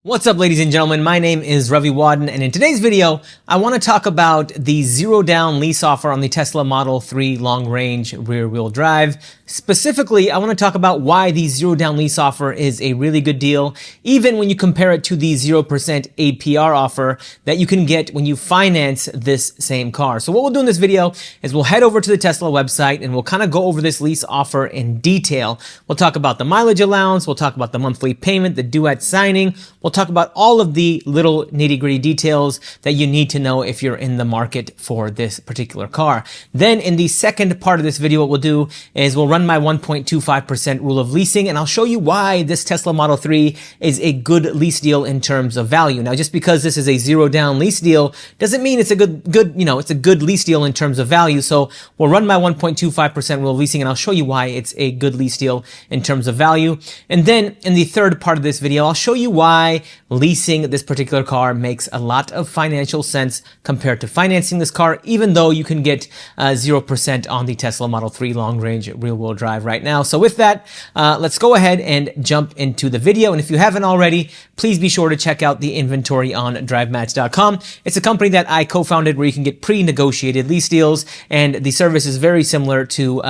What's up, ladies and gentlemen? My name is Ravi Wadden, and in today's video, I want to talk about the zero down lease offer on the Tesla Model 3 long range rear wheel drive. Specifically, I want to talk about why the zero down lease offer is a really good deal, even when you compare it to the 0% APR offer that you can get when you finance this same car. So what we'll do in this video is we'll head over to the Tesla website and we'll kind of go over this lease offer in detail. We'll talk about the mileage allowance, we'll talk about the monthly payment, the due at signing, we'll talk about all of the little nitty-gritty details that you need to know if you're in the market for this particular car. Then in the second part of this video, what we'll do is we'll run my 1.25% rule of leasing, and I'll show you why this Tesla Model 3 is a good lease deal in terms of value. Now, just because this is a zero down lease deal doesn't mean it's a it's a good lease deal in terms of value. So we'll run my 1.25% rule of leasing, and I'll show you why it's a good lease deal in terms of value. And then in the third part of this video, I'll show you why leasing this particular car makes a lot of financial sense compared to financing this car, even though you can get 0% on the Tesla Model 3 long range rear wheel drive right now. So with that, let's go ahead and jump into the video. And if you haven't already, please be sure to check out the inventory on drivematch.com. It's a company that I co-founded where you can get pre-negotiated lease deals, and the service is very similar to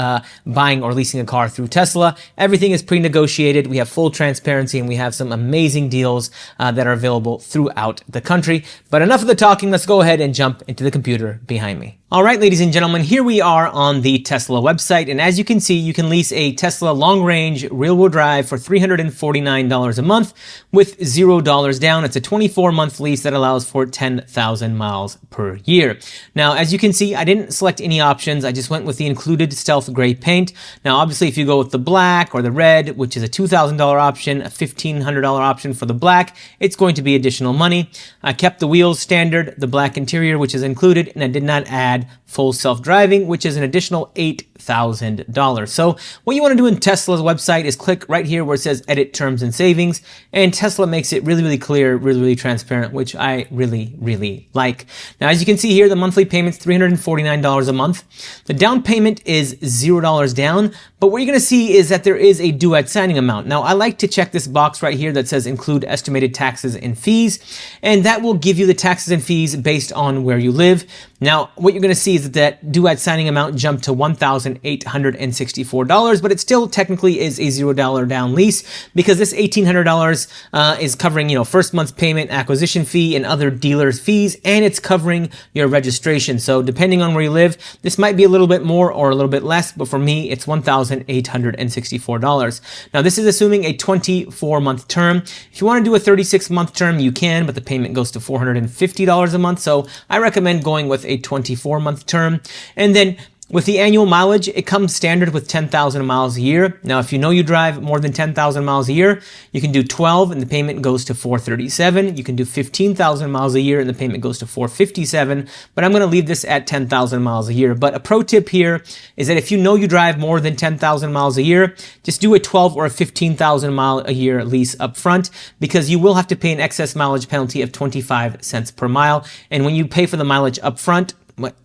buying or leasing a car through Tesla. Everything is pre-negotiated. We have full transparency, and we have some amazing deals that are available throughout the country. But enough of the talking, let's go ahead and jump into the computer behind me. All right, ladies and gentlemen, here we are on the Tesla website, and as you can see, you can lease a Tesla long-range rear-wheel drive for $349 a month with $0 down. It's a 24-month lease that allows for 10,000 miles per year. Now, as you can see, I didn't select any options. I just went with the included stealth gray paint. Now, obviously, if you go with the black or the red, which is a $2,000 option, a $1,500 option for the black, it's going to be additional money. I kept the wheels standard, the black interior, which is included, and I did not add full self-driving, which is an additional $8,000. So what you want to do in Tesla's website is click right here where it says edit terms and savings, and Tesla makes it really clear, really transparent, which I really like. Now, as you can see here, the monthly payment's $349 a month. The down payment is $0 down, but what you're going to see is that there is a due at signing amount. Now, I like to check this box right here that says include estimated taxes and fees, and that will give you the taxes and fees based on where you live. Now, what you're going to see is that due at signing amount jumped to $1,864, but it still technically is a $0 down lease because this $1,800 is covering, first month's payment, acquisition fee, and other dealers' fees, and it's covering your registration. So depending on where you live, this might be a little bit more or a little bit less, but for me, it's $1,864. Now, this is assuming a 24-month term. If you want to do a 36-month term, you can, but the payment goes to $450 a month. So I recommend going with a 24-month term. And then with the annual mileage, it comes standard with 10,000 miles a year. Now, if you know you drive more than 10,000 miles a year, you can do 12 and the payment goes to $437. You can do 15,000 miles a year and the payment goes to $457. But I'm going to leave this at 10,000 miles a year. But a pro tip here is that if you know you drive more than 10,000 miles a year, just do a 12 or a 15,000 mile a year lease up front, because you will have to pay an excess mileage penalty of 25 cents per mile. And when you pay for the mileage up front,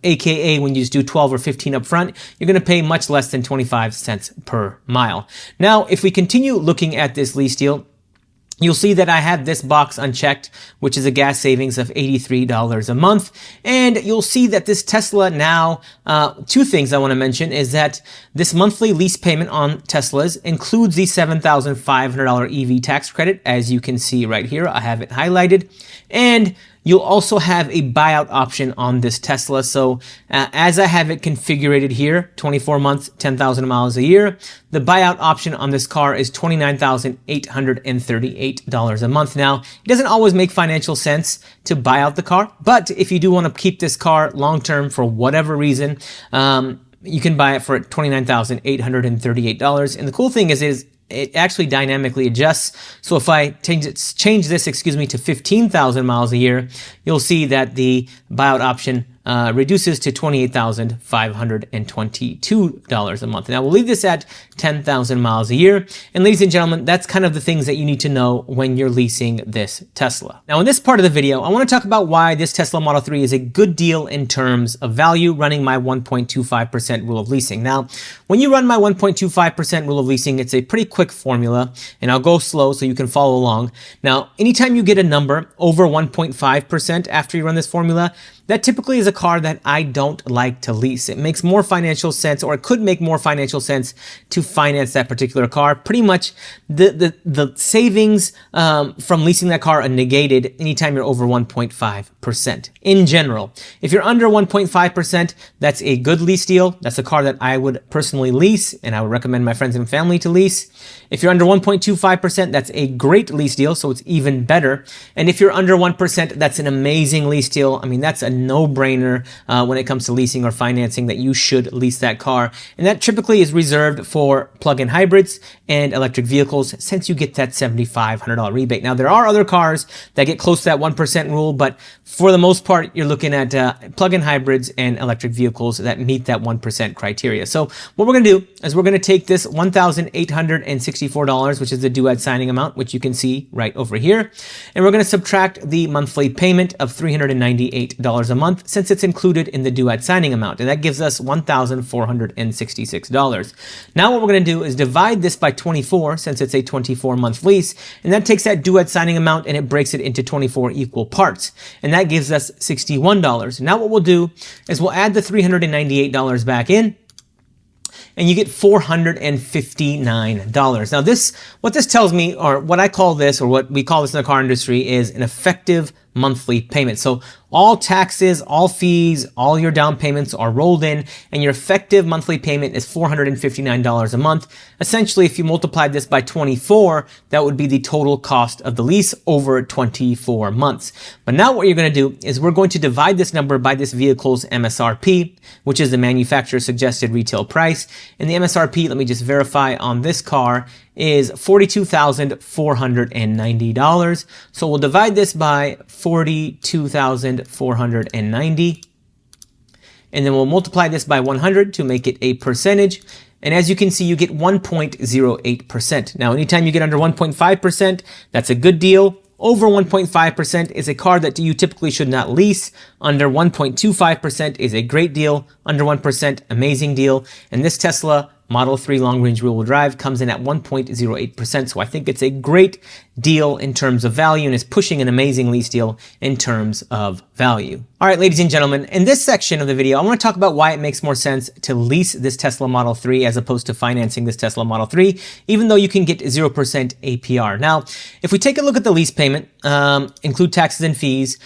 AKA when you just do 12 or 15 up front, you're going to pay much less than 25 cents per mile. Now, if we continue looking at this lease deal, you'll see that I have this box unchecked, which is a gas savings of $83 a month. And you'll see that this Tesla now, two things I want to mention is that this monthly lease payment on Teslas includes the $7,500 EV tax credit. As you can see right here, I have it highlighted. And you'll also have a buyout option on this Tesla. So as I have it configured here, 24 months, 10,000 miles a year, the buyout option on this car is $29,838 a month. Now, it doesn't always make financial sense to buy out the car, but if you do want to keep this car long-term for whatever reason, you can buy it for $29,838. And the cool thing is it actually dynamically adjusts. So if I change this, to 15,000 miles a year, you'll see that the buyout option reduces to $28,522 a month. Now we'll leave this at 10,000 miles a year. And ladies and gentlemen, that's kind of the things that you need to know when you're leasing this Tesla. Now in this part of the video, I want to talk about why this Tesla Model 3 is a good deal in terms of value running my 1.25% rule of leasing. Now, when you run my 1.25% rule of leasing, it's a pretty quick formula, and I'll go slow so you can follow along. Now, anytime you get a number over 1.5% after you run this formula, that typically is a car that I don't like to lease. It makes more financial sense, or it could make more financial sense to finance that particular car. Pretty much the savings from leasing that car are negated anytime you're over 1.5% in general. If you're under 1.5%, that's a good lease deal. That's a car that I would personally lease, and I would recommend my friends and family to lease. If you're under 1.25%, that's a great lease deal, so it's even better. And if you're under 1%, that's an amazing lease deal. I mean, that's a no-brainer when it comes to leasing or financing that you should lease that car. And that typically is reserved for plug-in hybrids and electric vehicles, since you get that $7,500 rebate. Now, there are other cars that get close to that 1% rule, but for the most part, you're looking at plug-in hybrids and electric vehicles that meet that 1% criteria. So what we're going to do is we're going to take this $1,864, which is the due at signing amount, which you can see right over here, and we're going to subtract the monthly payment of $398 a month, since it's included in the due at signing amount, and that gives us $1,466. Now what we're going to do is divide this by 24, since it's a 24-month lease, and that takes that due at signing amount and it breaks it into 24 equal parts, and that gives us $61. Now what we'll do is we'll add the $398 back in, and you get $459. Now what this tells me, or what I call this, or what we call this in the car industry, is an effective monthly payment. So all taxes, all fees, all your down payments are rolled in, and your effective monthly payment is $459 a month. Essentially, if you multiplied this by 24, that would be the total cost of the lease over 24 months. But now what you're going to do is we're going to divide this number by this vehicle's MSRP, which is the manufacturer suggested retail price. And the MSRP, let me just verify on this car, is $42,490. So we'll divide this by 42,490, and then we'll multiply this by 100 to make it a percentage. And as you can see, you get 1.08%. Now, anytime you get under 1.5%, that's a good deal. Over 1.5% is a car that you typically should not lease. Under 1.25% is a great deal. Under 1%, amazing deal. And this Tesla Model 3 long-range rear-wheel drive comes in at 1.08%, so I think it's a great deal in terms of value and is pushing an amazing lease deal in terms of value. All right, ladies and gentlemen, in this section of the video, I want to talk about why it makes more sense to lease this Tesla Model 3 as opposed to financing this Tesla Model 3, even though you can get 0% APR. Now, if we take a look at the lease payment, include taxes and fees,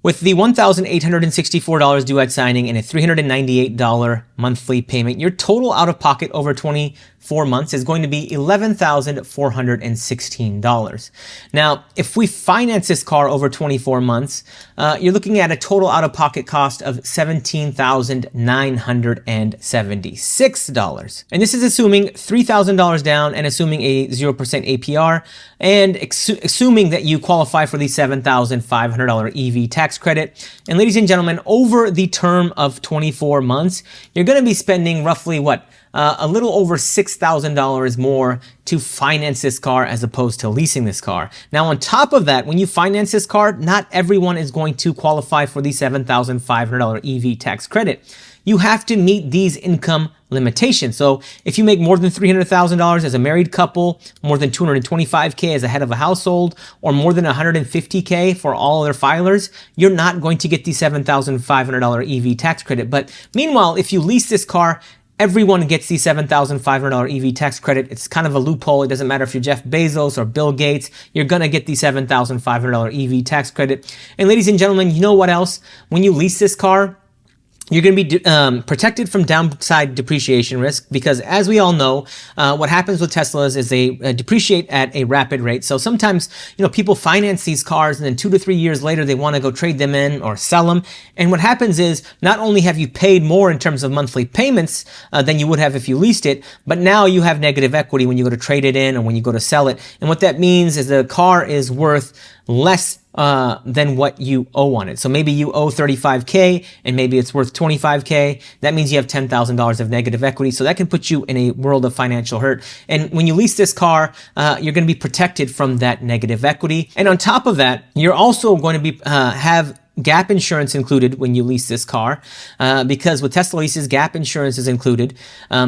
with the $1,864 due at signing and a $398 monthly payment, your total out-of-pocket over 24 months is going to be $11,416. Now, if we finance this car over 24 months, you're looking at a total out-of-pocket cost of $17,976. And this is assuming $3,000 down and assuming a 0% APR, and assuming that you qualify for the $7,500 EV tax credit. And ladies and gentlemen, over the term of 24 months, you're going to be spending roughly a little over $6,000 more to finance this car as opposed to leasing this car. Now, on top of that, when you finance this car, not everyone is going to qualify for the $7,500 EV tax credit. You have to meet these income limitations. So if you make more than $300,000 as a married couple, more than $225K as a head of a household, or more than $150K for all other filers, you're not going to get the $7,500 EV tax credit. But meanwhile, if you lease this car, everyone gets the $7,500 EV tax credit. It's kind of a loophole. It doesn't matter if you're Jeff Bezos or Bill Gates, you're going to get the $7,500 EV tax credit. And ladies and gentlemen, you know what else? When you lease this car, you're going to be protected from downside depreciation risk, because as we all know, what happens with Teslas is they depreciate at a rapid rate. So sometimes, people finance these cars and then 2 to 3 years later, they want to go trade them in or sell them. And what happens is not only have you paid more in terms of monthly payments than you would have if you leased it, but now you have negative equity when you go to trade it in or when you go to sell it. And what that means is the car is worth less than what you owe on it. So maybe you owe 35K and maybe it's worth 25K. That means you have $10,000 of negative equity. So that can put you in a world of financial hurt. And when you lease this car, you're going to be protected from that negative equity. And on top of that, you're also going to be have gap insurance included when you lease this car, because with Tesla leases, gap insurance is included.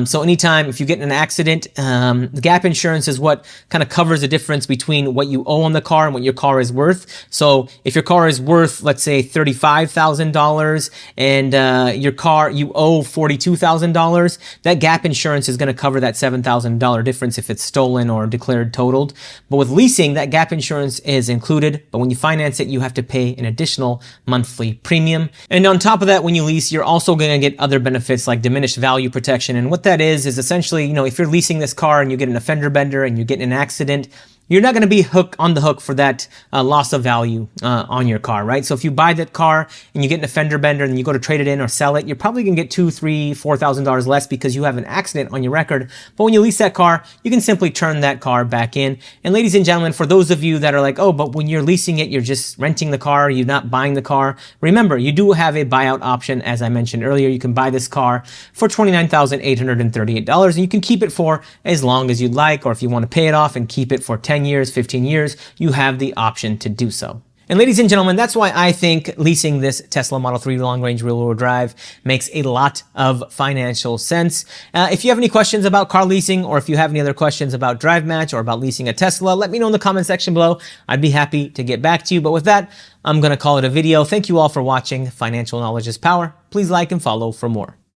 So anytime if you get in an accident, the gap insurance is what kind of covers the difference between what you owe on the car and what your car is worth. So if your car is worth, let's say, $35,000 and your car, you owe $42,000, that gap insurance is going to cover that $7,000 difference if it's stolen or declared totaled. But with leasing, that gap insurance is included. But when you finance it, you have to pay an additional monthly premium. And on top of that, when you lease, you're also going to get other benefits like diminished value protection. And what that is essentially, if you're leasing this car and you get an fender bender and you get in an accident, you're not going to be on the hook for that loss of value on your car, right? So if you buy that car and you get in a fender bender and you go to trade it in or sell it, you're probably going to get $2,000, $3,000, $4,000 less because you have an accident on your record. But when you lease that car, you can simply turn that car back in. And ladies and gentlemen, for those of you that are like, oh, but when you're leasing it, you're just renting the car, you're not buying the car. Remember, you do have a buyout option. As I mentioned earlier, you can buy this car for $29,838 and you can keep it for as long as you'd like, or if you want to pay it off and keep it for 10 years, 15 years, you have the option to do so. And ladies and gentlemen, that's why I think leasing this Tesla Model 3 long-range rear-wheel drive makes a lot of financial sense. If you have any questions about car leasing, or if you have any other questions about Drive Match or about leasing a Tesla, let me know in the comment section below. I'd be happy to get back to you. But with that, I'm going to call it a video. Thank you all for watching. Financial knowledge is power. Please like and follow for more.